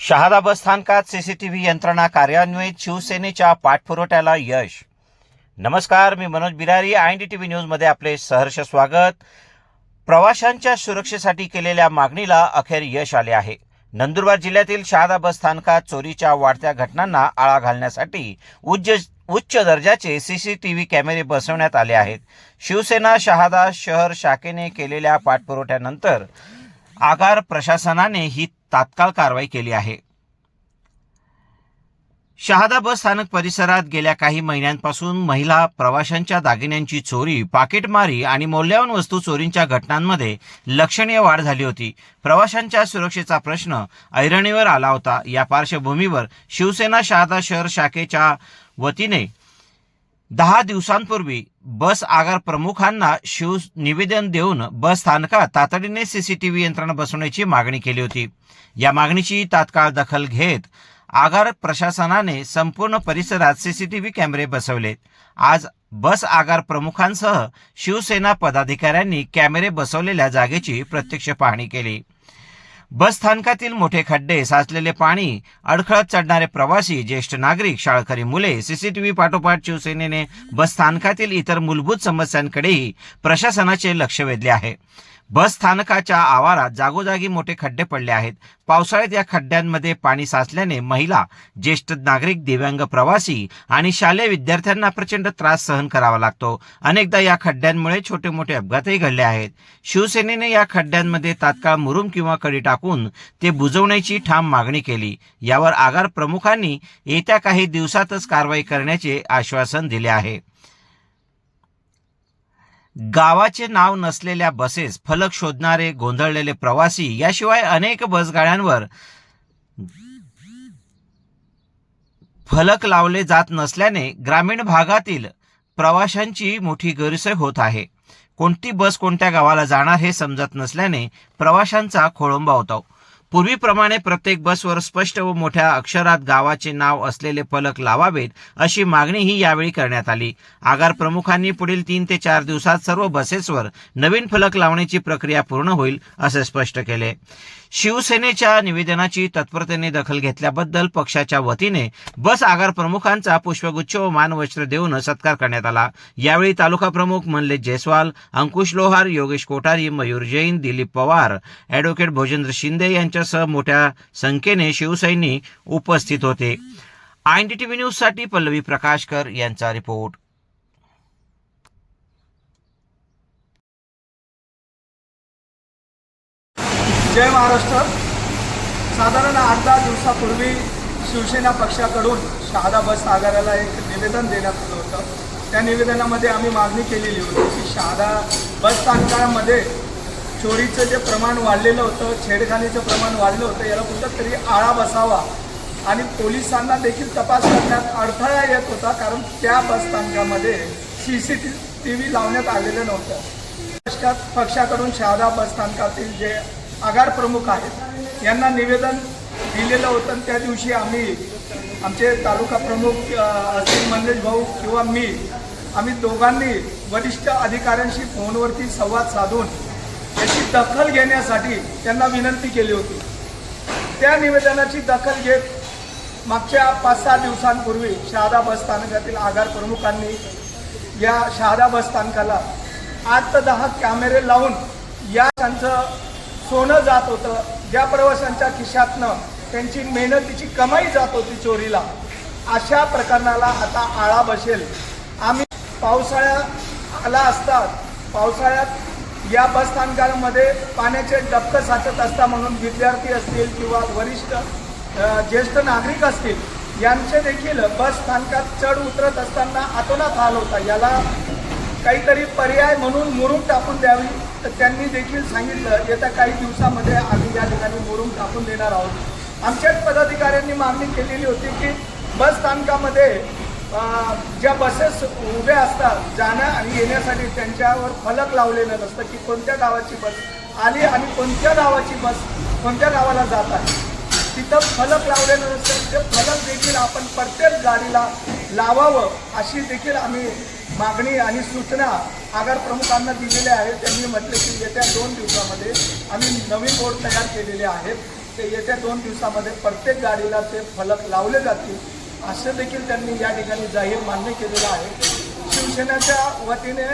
शहादा बस स्थानकात सीसीटीव्ही यंत्रणा कार्यान्वित, शिवसेनेच्या पाठपुराव्याला यश. नमस्कार, मी मनोज बिरारी, INDTV न्यूजमध्ये आपले सहर्ष स्वागत. प्रवाशांच्या सुरक्षेसाठी केलेल्या मागणीला अखेर यश आले आहे. नंदुरबार जिल्ह्यातील शहादा बस स्थानकात चोरीच्या वाढत्या घटनांना आळा घालण्यासाठी उच्च दर्जाचे सीसीटीव्ही कॅमेरे बसवण्यात आले आहेत. शिवसेना शहादा शहर शाखेने केलेल्या पाठपुराव्यानंतर आगार प्रशासनाने ही तात्काळ कारवाई केली आहे. शहादा बस स्थानक परिसरात गेल्या काही महिन्यांपासून महिला प्रवाशांच्या दागिन्यांची चोरी, पाकिटमारी आणि मौल्यवान वस्तू चोरींच्या घटनांमध्ये लक्षणीय वाढ झाली होती. प्रवाशांच्या सुरक्षेचा प्रश्न ऐरणीवर आला होता. या पार्श्वभूमीवर शिवसेना शहादा शहर शाखेच्या वतीने 10 दिवसांपूर्वी बस आगार प्रमुखांना निवेदन देऊन बस स्थानकात तातडीने सीसीटीव्ही यंत्रणा बसवण्याची मागणी केली होती. या मागणीची तात्काळ दखल घेत आगार प्रशासनाने संपूर्ण परिसरात सीसीटीव्ही कॅमेरे बसवलेत. आज बस आगार प्रमुखांसह शिवसेना पदाधिकाऱ्यांनी कॅमेरे बसवलेल्या जागेची प्रत्यक्ष पाहणी केली. बस स्थानकातील मोठे खड्डे, साचलेले पाणी, अडखळत चढणारे प्रवासी, ज्येष्ठ नागरिक, शाळकरी मुले, सीसीटीव्ही पाठोपाठ शिवसेनेने बस स्थानकातील इतर मूलभूत समस्यांकडेही प्रशासनाचे लक्ष वेधले आहे. बस स्थानकाच्या आवारात जागोजागी मोठे खड्डे पडले आहेत. पावसाळ्यात या खड्ड्यांमध्ये पाणी साचल्याने महिला, ज्येष्ठ नागरिक, दिव्यांग प्रवासी आणि शालेय विद्यार्थ्यांना प्रचंड त्रास सहन करावा लागतो. अनेकदा या खड्ड्यांमुळे छोटे मोठे अपघातही घडले आहेत. शिवसेनेने या खड्ड्यांमध्ये तात्काळ मुरुम किंवा कडी टाकून ते बुजवण्याची ठाम मागणी केली. यावर आगार प्रमुखांनी येत्या काही दिवसातच कारवाई करण्याचे आश्वासन दिले आहे. गावाचे नाव नसलेल्या बसेस, फलक शोधणारे गोंधळलेले प्रवासी, याशिवाय अनेक बसगाड्यांवर फलक लावले जात नसल्याने ग्रामीण भागातील प्रवाशांची मोठी गैरसोय होत आहे. कोणती बस कोणत्या गावाला जाणार हे समजत नसल्याने प्रवाशांचा खोळंबा होतो. पूर्वीप्रमाणे प्रत्येक बसवर स्पष्ट व मोठ्या अक्षरात गावाचे नाव असलेले फलक लावावेत अशी मागणीही यावेळी करण्यात आली. आगार प्रमुखांनी पुढील 3 ते 4 दिवसात सर्व बसेसवर नवीन फलक लावण्याची प्रक्रिया पूर्ण होईल असे स्पष्ट केले. शिवसेनेच्या निवेदनाची तत्परतेने दखल घेतल्याबद्दल पक्षाच्या वतीने बस आगार प्रमुखांचा पुष्पगुच्छ व मानवस्त्र देऊन सत्कार करण्यात आला. यावेळी तालुका प्रमुख मनलेश जयस्वाल, अंकुश लोहार, योगेश कोठारी, मयूर जैन, दिलीप पवार, ॲडव्होकेट भोजेंद्र शिंदे यांच्यासह मोठ्या संख्येने शिवसैनिक उपस्थित होते. INDTV न्यूजसाठी पल्लवी प्रकाशकर यांचा रिपोर्ट. जय महाराष्ट्र. साधारण 8-10 दिवसापूर्वी शिवसेना पक्षाकडून शहादा बस आगाराला एक निवेदन देण्यात आलं होतं. त्या निवेदनामध्ये आम्ही मागणी केलेली होती की शहादा बस स्थानकामध्ये चोरीचं जे प्रमाण वाढलेलं होतं, छेडखानीचं प्रमाण वाढलं होतं, याला कुठंतरी आळा बसावा आणि पोलिसांना देखील तपास करण्यात अडथळा येत होता, कारण त्या बस स्थानकामध्ये CCTV लावण्यात आलेलं नव्हतं. पक्षाकडून शहादा बस स्थानकातील जे आगार प्रमुख आहेत यांना निवेदन दिलेलं होतं. त्या दिवशी आमचे तालुका प्रमुख असतील मनलेश भाऊ किंवा आम्ही दोघांनी वरिष्ठ अधिकाऱ्यांशी फोनवरती संवाद साधून याची दखल घेण्यासाठी त्यांना विनंती केली होती. त्या निवेदनाची दखल घेत मागच्या 5-6 दिवसांपूर्वी शहादा बस स्थानकातील आगार प्रमुखांनी या शहादा बस स्थानकाला 8 ते 10 कॅमेरे लावून या त्यांचं सोनं जात होतं, ज्या प्रवाशांच्या खिशातनं त्यांची मेहनतीची कमाई जात होती चोरीला, अशा प्रकरणाला आता आळा बसेल. आम्ही पावसाळा आला असतात, पावसाळ्यात या बस स्थानकामध्ये पाण्याचे डबकं साचत असता म्हणून विद्यार्थी असतील किंवा वरिष्ठ ज्येष्ठ नागरिक असतील यांचे देखील बस स्थानकात चढ उतरत असताना अतोनात हाल होता. याला काहीतरी पर्याय म्हणून मुरुम टाकून द्यावी, तर त्यांनी देखील सांगितलं येत्या काही दिवसामध्ये आम्ही या ठिकाणी मुरुम टाकून देणार आहोत. आमच्याच पदाधिकाऱ्यांनी मागणी केलेली होती की बस स्थानकामध्ये ज्या बसेस उभ्या असतात जाण्या आणि येण्यासाठी त्यांच्यावर फलक लावलेलं नसतं की कोणत्या गावाची बस आली आणि कोणत्या गावाची बस कोणत्या गावाला जात आहे, तिथं फलक लावलेलं नसतं. ते फलक देखील आपण प्रत्येक गाडीला लावावं अशी देखील आम्ही मागणी आणि सूचना आगार प्रमुखांना दिलेल्या आहेत. त्यांनी म्हटले की येत्या 2 दिवसामध्ये आम्ही नवीन बोर्ड तयार केलेले आहेत. ते येत्या 2 दिवसामध्ये प्रत्येक गाडीला ते फलक लावले जातील असं देखील त्यांनी या ठिकाणी जाहीर मान्य केलेलं आहे. शिवसेनेच्या वतीने